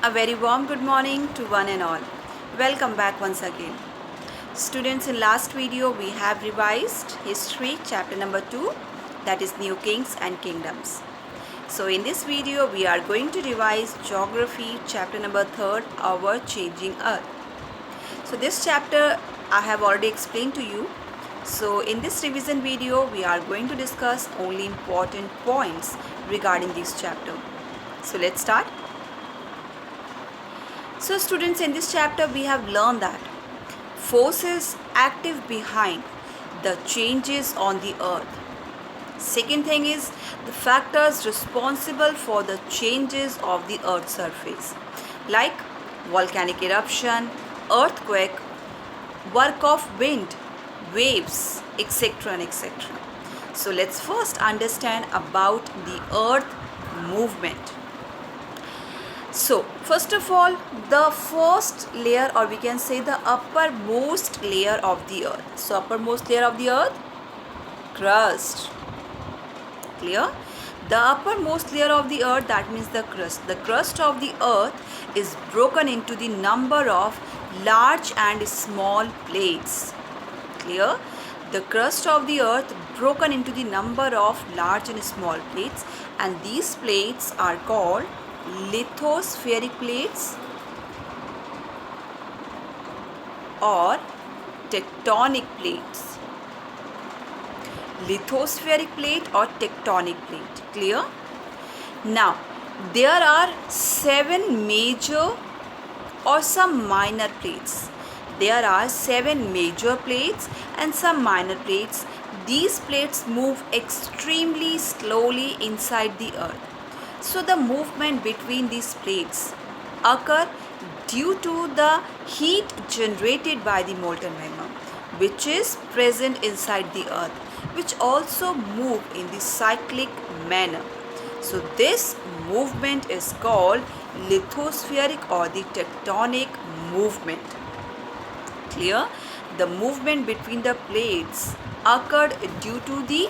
A very warm good morning to one and all. Welcome back once again. Students, in last video we have revised history chapter number 2, that is New Kings and Kingdoms. So in this video we are going to revise geography chapter number 3, Our Changing Earth. So this chapter I have already explained to you. So in this revision video we are going to discuss only important points regarding this chapter. So let's start. So students, in this chapter we have learned that forces active behind the changes on the earth. Second thing is the factors responsible for the changes of the earth's surface, like volcanic eruption, earthquake, work of wind, waves, etc. and etc. So let's first understand about the earth movement. So first of all, the first layer, or we can say the uppermost layer of the earth. So uppermost layer of the earth, crust. Clear? The uppermost layer of the earth, that means the crust. The crust of the earth is broken into the number of large and small plates. Clear? The crust of the earth broken into the number of large and small plates, and these plates are called lithospheric plates or tectonic plates. Lithospheric plate or tectonic plate. Clear? Now, there are 7 major or some minor plates. There are 7 major plates and some minor plates. These plates move extremely slowly inside the earth. So the movement between these plates occur due to the heat generated by the molten magma, which is present inside the earth, which also move in the cyclic manner. So this movement is called lithospheric or the tectonic movement. Clear? The movement between the plates occurred due to the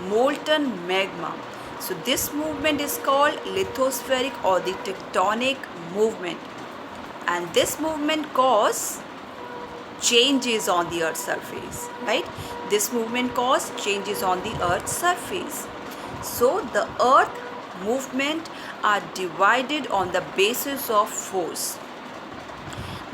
molten magma. So this movement is called lithospheric or the tectonic movement, and this movement causes changes on the earth's surface, right? This movement causes changes on the earth's surface. So the earth movement are divided on the basis of force.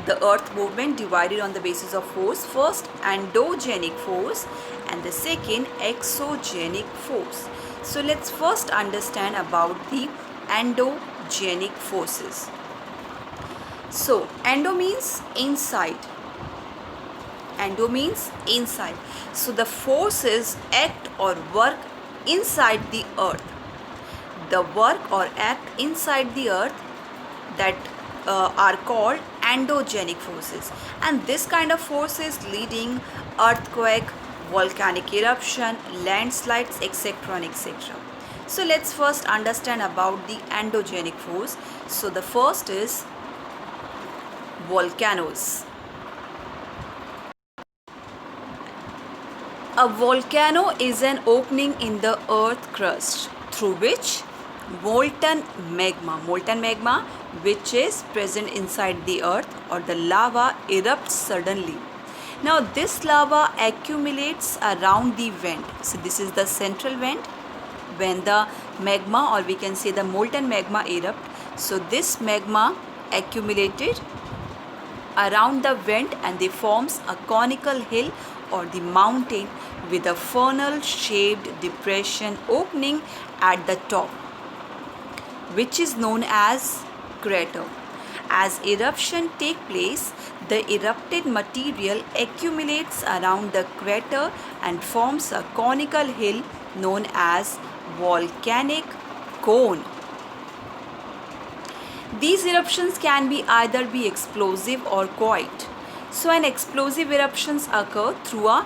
The earth movement divided on the basis of force. First, endogenic force, and the second, exogenic force. So let's first understand about the endogenic forces. So endo means inside. Endo means inside. So the forces act or work inside the earth. The work or act inside the earth that are called endogenic forces, and this kind of forces leading earthquake, volcanic eruption, landslides, etc. and etc. So let's first understand about the endogenic force. So the first is volcanoes. A volcano is an opening in the earth crust through which molten magma which is present inside the earth or the lava erupts suddenly. Now this lava accumulates around the vent. So this is the central vent when the magma, or we can say the molten magma, erupt. So this magma accumulated around the vent and they forms a conical hill or the mountain with a funnel shaped depression opening at the top, which is known as crater. As eruption take place, the erupted material accumulates around the crater and forms a conical hill known as volcanic cone. These eruptions can be either be explosive or quiet. So an explosive eruptions occur through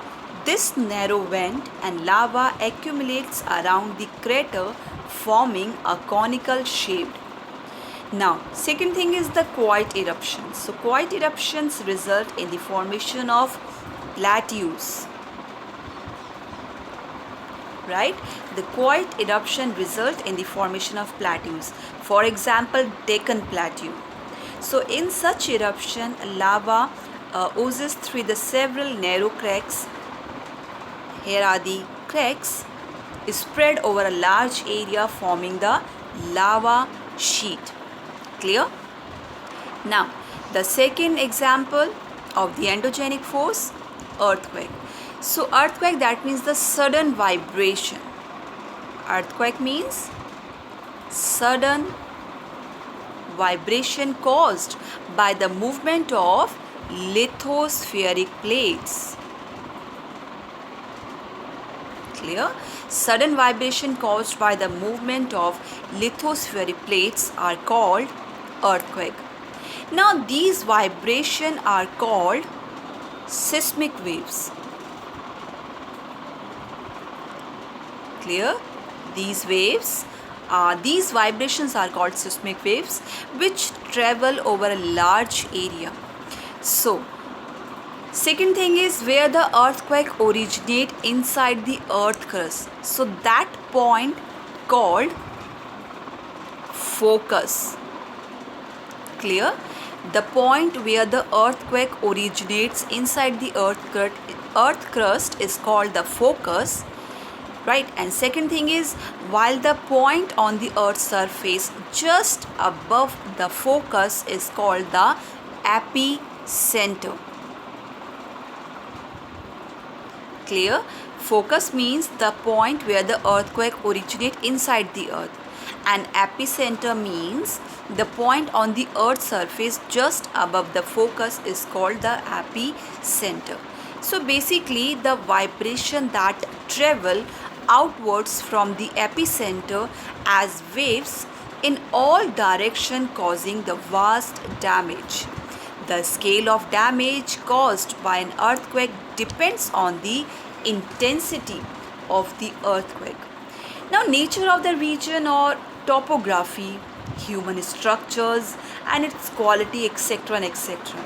this narrow vent and lava accumulates around the crater forming a conical shape. Now, second thing is the quiet eruptions. So quiet eruptions result in the formation of plateaus. Right? The quiet eruption result in the formation of plateaus. For example, Deccan Plateau. So in such eruption, lava oozes through the several narrow cracks. Here are the cracks spread over a large area, forming the lava sheet. Clear? Now, the second example of the endogenic force, earthquake. So earthquake, that means the sudden vibration. Earthquake means sudden vibration caused by the movement of lithospheric plates. Clear? Sudden vibration caused by the movement of lithospheric plates are called earthquake. Now these vibrations are called seismic waves. Clear? These vibrations are called seismic waves, which travel over a large area. So second thing is where the earthquake originate inside the earth crust. So that point called focus. Clear? The point where the earthquake originates inside the earth crust is called the focus. Right? And second thing is, while the point on the earth's surface just above the focus is called the epicenter. Clear? Focus means the point where the earthquake originates inside the earth, and epicenter means the point on the earth's surface just above the focus is called the epicenter. So basically the vibration that travel outwards from the epicenter as waves in all directions, causing the vast damage. The scale of damage caused by an earthquake depends on the intensity of the earthquake. Now, nature of the region or topography, human structures and its quality, etc. and etc.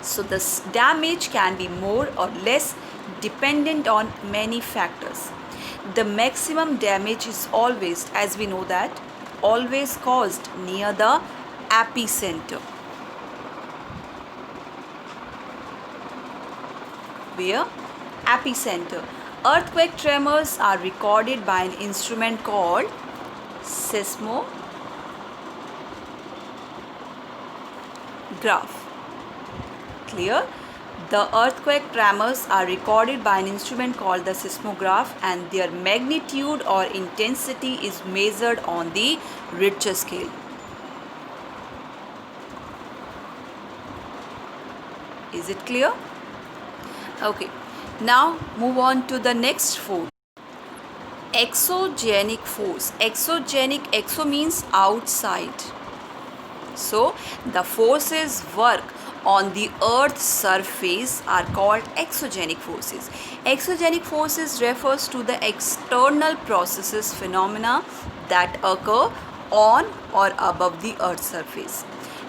So this damage can be more or less dependent on many factors. The maximum damage is always, as we know that, always caused near the epicenter. Where? Epicenter. Earthquake tremors are recorded by an instrument called seismograph. Clear? The earthquake tremors are recorded by an instrument called the seismograph, and their magnitude or intensity is measured on the Richter scale. Is it clear? Okay. Now move on to the next force. Exogenic force. Exo means outside. So the forces work on the earth's surface are called exogenic forces. Exogenic forces refers to the external processes, phenomena that occur on or above the earth's surface.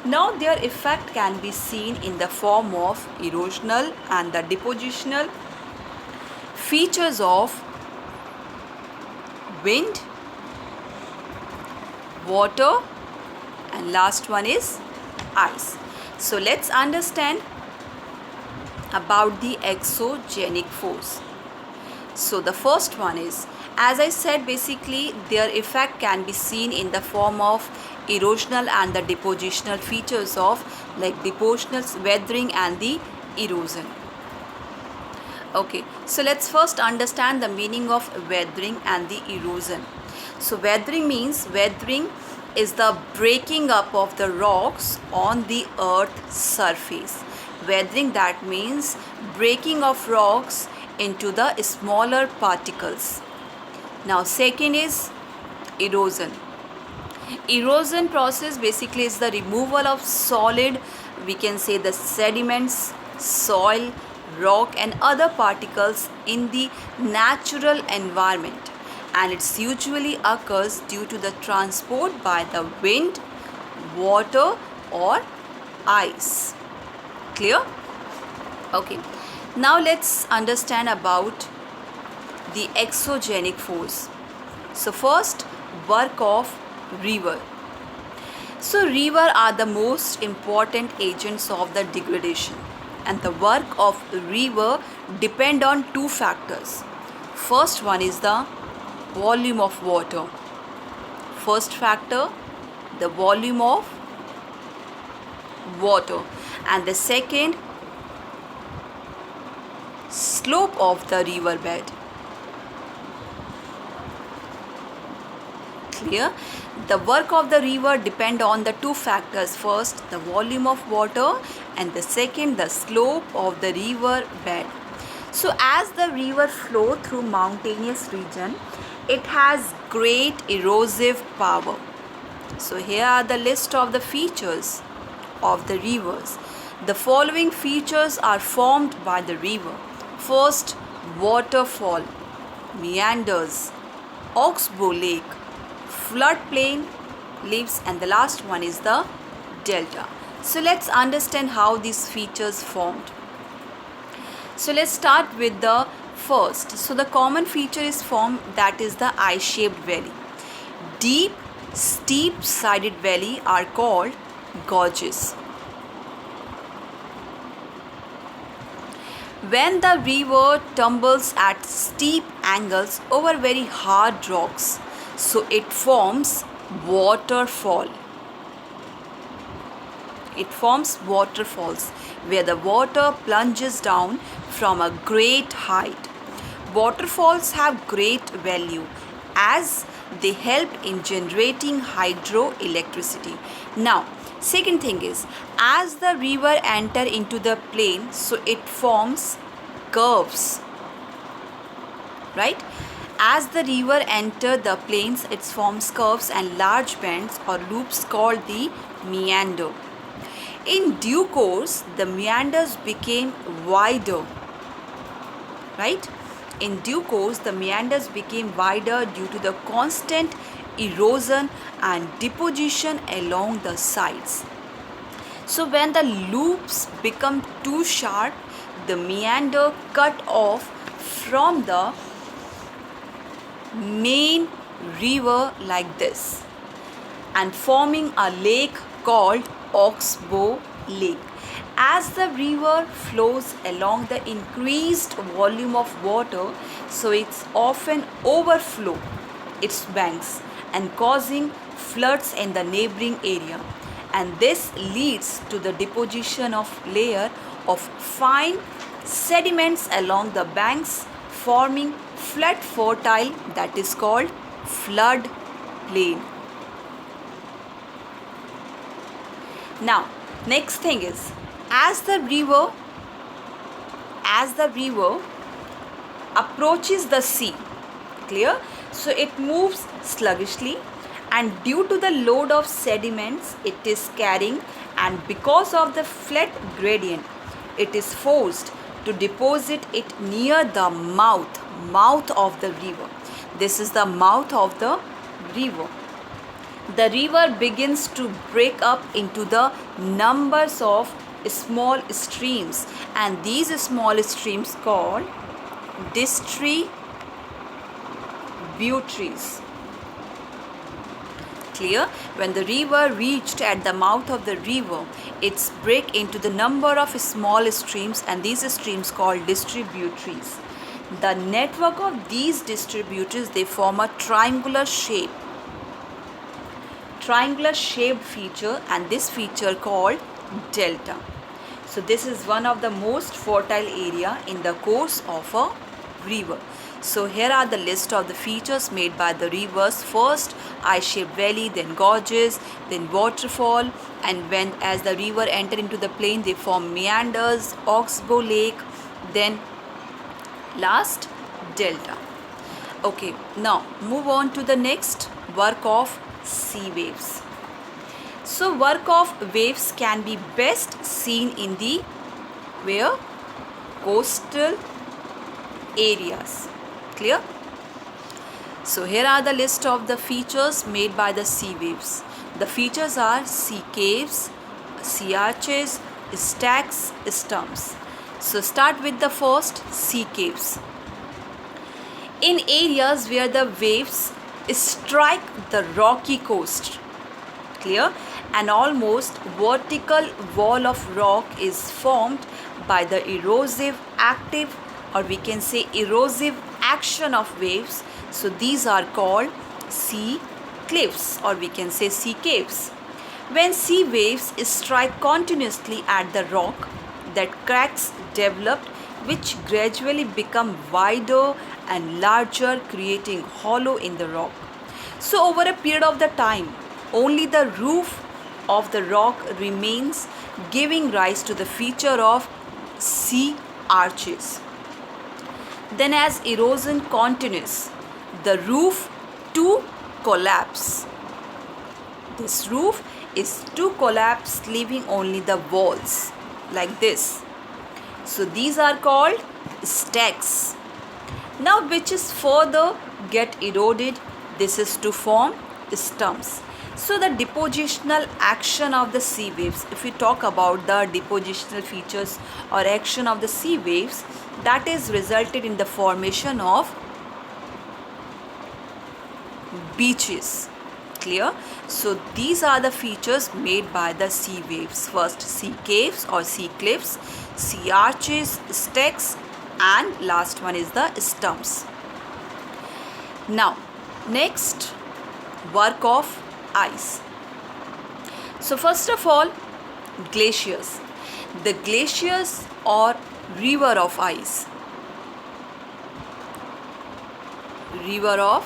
Now their effect can be seen in the form of erosional and the depositional features of wind, water, and last one is ice. So let's understand about the exogenic force. So the first one is, as I said, basically their effect can be seen in the form of erosional and the depositional features of like depositional, weathering and the erosion. Okay, so let's first understand the meaning of weathering and the erosion. So weathering is the breaking up of the rocks on the earth's surface. Weathering, that means breaking of rocks into the smaller particles. Now second is erosion. Erosion process basically is the removal of solid, we can say the sediments, soil, rock and other particles in the natural environment, and it usually occurs due to the transport by the wind, water or ice. Clear? Okay. Now let's understand about the exogenic force. So first, work of river. So river are the most important agents of the degradation, and the work of river depend on two factors. First one is the volume of water. First factor, the volume of water, and the second, slope of the river bed. Clear? The work of the river depend on the two factors. First, the volume of water, and the second, the slope of the river bed. So as the river flow through mountainous region, it has great erosive power. So here are the list of the features of the rivers. The following features are formed by the river. First, waterfall, meanders, oxbow lake, floodplain, leaves, and the last one is the delta. So let's understand how these features formed. So let's start with the first. So the common feature is formed, that is the eye-shaped valley. Deep, steep-sided valley are called gorges. When the river tumbles at steep angles over very hard rocks, so it forms waterfall. It forms waterfalls where the water plunges down from a great height. Waterfalls have great value as they help in generating hydroelectricity. Now, second thing is, as the river enter into the plain, so it forms curves, right? As the river enter the plains, it forms curves and large bends or loops called the meander. In due course, the meanders became wider, right? In due course, the meanders became wider due to the constant erosion and deposition along the sides. So when the loops become too sharp, the meander cut off from the main river like this and forming a lake called Oxbow Lake. As the river flows along the increased volume of water, so it's often overflow its banks and causing floods in the neighboring area, and this leads to the deposition of layer of fine sediments along the banks, forming flat fertile, that is called flood plain. Now, next thing is, as the river approaches the sea, clear? So it moves sluggishly, and due to the load of sediments it is carrying, and because of the flat gradient, it is forced to deposit it near the mouth of the river. This is the mouth of the river. The river begins to break up into the numbers of small streams, and these small streams called distributaries. Clear? When the river reached at the mouth of the river, it's break into the number of small streams, and these streams called distributaries. The network of these distributaries, they form a triangular shaped feature, and this feature called delta. So this is one of the most fertile area in the course of a river. So here are the list of the features made by the rivers. First, eye-shaped valley, then gorges, then waterfall, and when as the river enter into the plain, they form meanders, oxbow lake, then last delta. Okay, now move on to the next, work of sea waves. So work of waves can be best seen in the coastal areas. Clear? So here are the list of the features made by the sea waves. The features are sea caves, sea arches, stacks, stumps. So start with the first, sea caves. In areas where the waves strike the rocky coast, clear, an almost vertical wall of rock is formed by the erosive active, or we can say erosive action of waves. So these are called sea cliffs, or we can say sea caves. When sea waves strike continuously at the rock, that cracks develop, which gradually become wider and larger, creating hollow in the rock. So over a period of the time, only the roof of the rock remains, giving rise to the feature of sea arches. Then as erosion continues, the roof to collapse. This roof is to collapse, leaving only the walls like this. So these are called stacks. Now which is further get eroded, this is to form stumps. So the depositional action of the sea waves, if we talk about the depositional features or action of the sea waves, that is resulted in the formation of beaches. Clear? So these are the features made by the sea waves. First, sea caves or sea cliffs, sea arches, stacks, and last one is the stumps. Now next, work of ice. So first of all, glaciers. The glaciers or river of ice. River of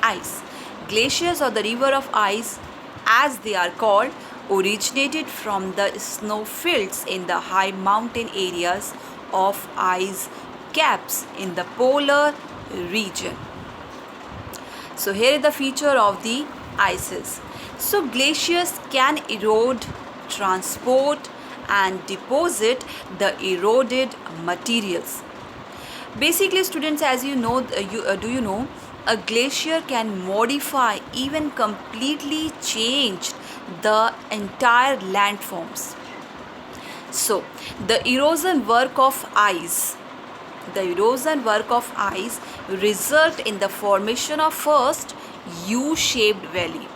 ice. Glaciers or the river of ice, as they are called, originated from the snow fields in the high mountain areas of ice caps in the polar region. So here is the feature of the ices. So glaciers can erode, transport and deposit the eroded materials. Basically students, as you know, do you know, a glacier can modify, even completely change the entire landforms. So the erosion work of ice, result in the formation of first U-shaped valley.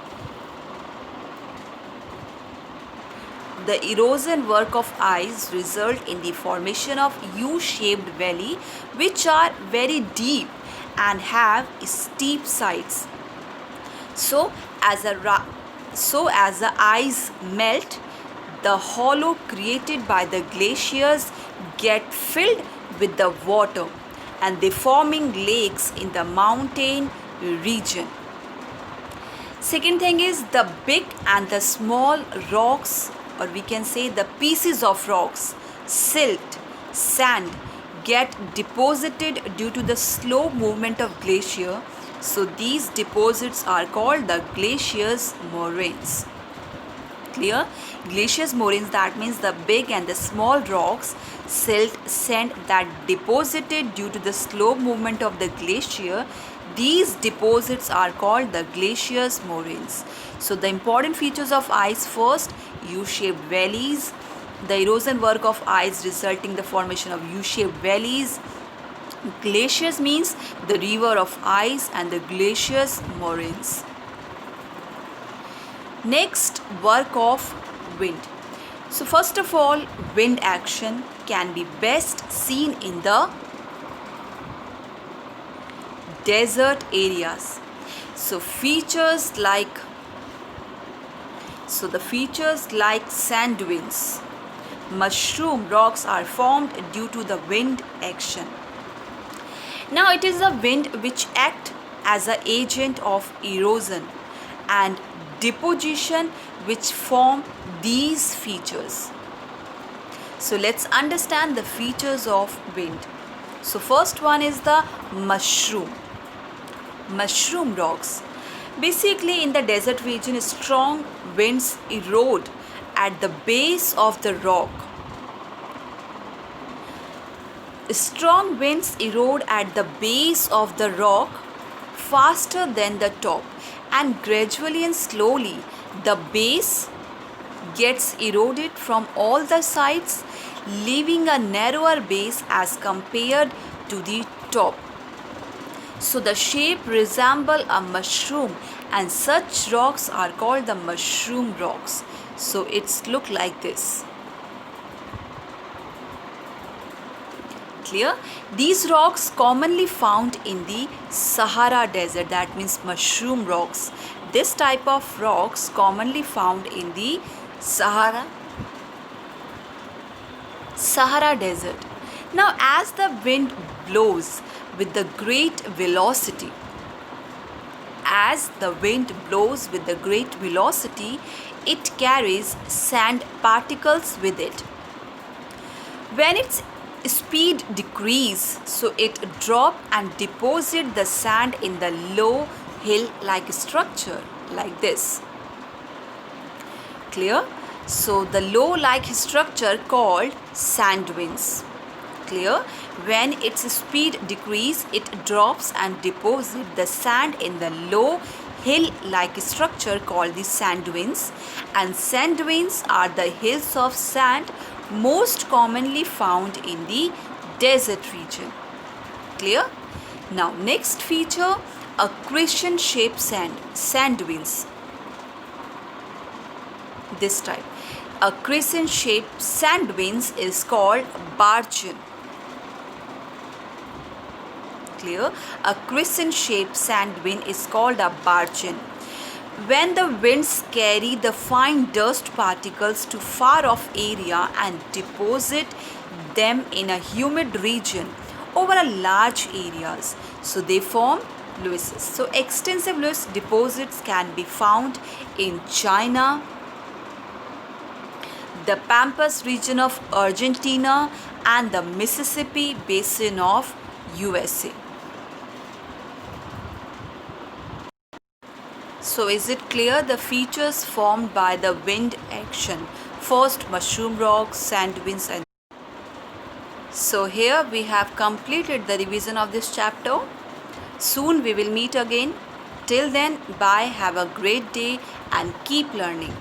The erosion work of ice result in the formation of U-shaped valley, which are very deep and have steep sides. So as the ice melt, the hollow created by the glaciers get filled with the water, and they forming lakes in the mountain region. Second thing is the big and the small rocks, or we can say the pieces of rocks, silt, sand, get deposited due to the slow movement of glacier. So these deposits are called the glaciers moraines. Clear? Glaciers moraines, that means the big and the small rocks, silt, sand that deposited due to the slow movement of the glacier. These deposits are called the glaciers moraines. So the important features of ice: first, U-shaped valleys. The erosion work of ice resulting the formation of U-shaped valleys. Glaciers means the river of ice, and the glaciers moraines. Next, work of wind. So first of all, wind action can be best seen in the desert areas. So the features like sand dunes, mushroom rocks are formed due to the wind action. Now it is the wind which act as an agent of erosion and deposition which form these features. So let's understand the features of wind. So first one is the mushroom rocks. Basically in the desert region, strong winds erode at the base of the rock. Strong winds erode at the base of the rock faster than the top, and gradually and slowly the base gets eroded from all the sides, leaving a narrower base as compared to the top. So the shape resemble a mushroom and such rocks are called the mushroom rocks. So it's look like this. Clear? These rocks commonly found in the Sahara Desert, that means mushroom rocks. This type of rocks commonly found in the Sahara Desert. Now as the wind blows with the great velocity, it carries sand particles with it. When its speed decrease, so it drop and deposit the sand in the low hill-like structure like this. Clear? So the low-like structure called sand dunes. Clear? When its speed decrease, it drops and deposit the sand in the low hill-like structure called the sand dunes, and sand dunes are the hills of sand most commonly found in the desert region. Clear? Now next feature, a crescent shaped sand dunes. This type, a crescent shaped sand dunes is called barchan. Clear? A crescent shaped sand dune is called a barchan. When the winds carry the fine dust particles to far off area and deposit them in a humid region over a large areas, so they form loess. So extensive loess deposits can be found in China, the Pampas region of Argentina, and the Mississippi basin of USA. So is it clear the features formed by the wind action? First, mushroom rocks, sand dunes, and so here we have completed the revision of this chapter. Soon we will meet again. Till then, bye, have a great day and keep learning.